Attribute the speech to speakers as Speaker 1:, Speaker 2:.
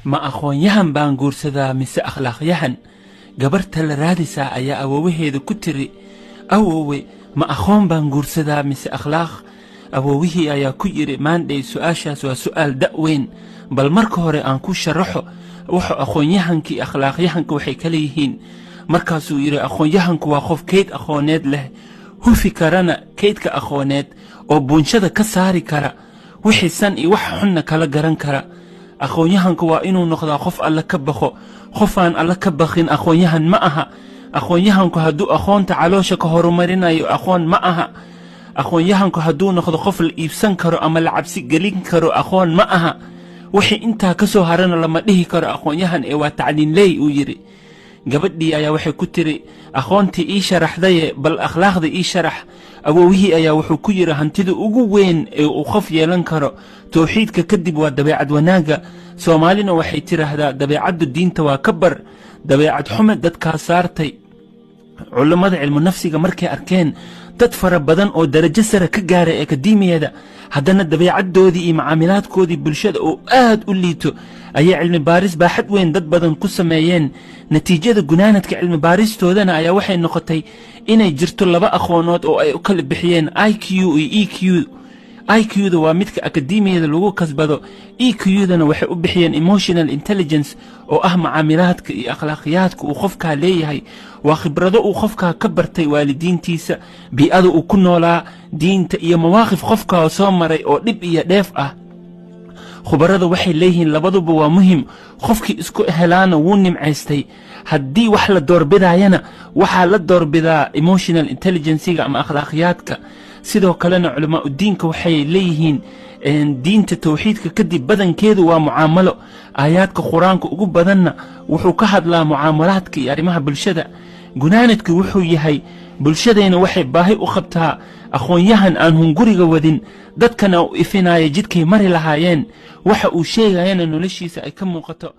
Speaker 1: ما أخوانيهم بانقور سدا مس أخلاق يهن قبرت الرادسة أيا أووه ذو كتري أووه ما أخون بانقور سدا مس أخلاق أووه أيا كيري مان دي سؤاشاس وسؤال دأوين بل مركوري أنكو شرحو وحو أخوانيهم كي أخلاق يهنك وحي كليهين مركاسو يري أخوانيهم وخوف كيد أخوانيد له هو فكرنا كيد كأخوانيد وبونشدا كساري كرا وحي سن وح حنا كلا جران كرا أخوانيهم waa inuu noqdaa qof alla ka baqo qof aan alla ka baqin aqoonyahan ma aha aqoonyahanku hadduu aqoonta caloosha ka horumarinayo aqoon ma aha aqoonyahanku hadduu noqdo qof la iibsan karo ama la cabsi gelin karo aqoon ma aha wixii intaa ka soo harana lama dhihi karo aqoonyahan ee waa tacliin leey uu yiri gabadhii ayaa waxay ku tiri aqoontii ii sharaxday bal akhlaaqda ii sharax awowihii ayaa wuxuu ku yiri hantida ugu weyn ee uu qof yeelan karo tawxiidka kadib waa dabeecad wanaaga Soomaalina waxay tiraahdaa dabeecaddu diinta waa ka bar dabeecad xumo dadka saartay culimada cilmu nafsiga markay arkeen dad fara badan oo darajo sare ka gaaray akademiyada haddana dabeecaddoodii iyo macaamilaadkoodii bulshada oo aad u liito ayay cilmi baaris baaxad weyn dad badan ku sameeyeen natiijada gunaanadka cilmi baaristoodana ayaa waxay noqotay inay jirto laba aqoonood oo ay u kala bixiyeen IQ iyo EQ IQ-da waa midka akademiyada lagu kasbado EQ-dana waxay u bixiyeen emotional intelligence oo ah macaamilaadka iyo akhlaaqiyaadka uu qofka leeyahay waa khibrado uu qofka ka bartay waalidiintiisa bi'ada uu ku noolaa diinta iyo mawaaqif qofka soo maray oo dhib iyo dheef ah khubarada waxay leeyihiin labaduba waa muhiim qofkii isku helaana wuu nimcaystay haddii wax la doorbidayana waxaa la doorbidaa emotional intelligence-ga ama akhlaaqiyaadka sidoo kalena culamaa diinka waxay leeyihiin diinta tawxiidka kadib badankeedu waa mucaamalo aayaadka quraanka ugu badanna wuxuu ka hadlaa mucaamalaadka iyo arrimaha bulshada gunaanadku wuxuu yahay bulshadeena waxay baahi u qabtaa aqoonyahan aan hunguriga wadin dadkana u ifinaya jidkay mari lahaayeen waxa uu sheegayana noloshiisa ay ka muuqato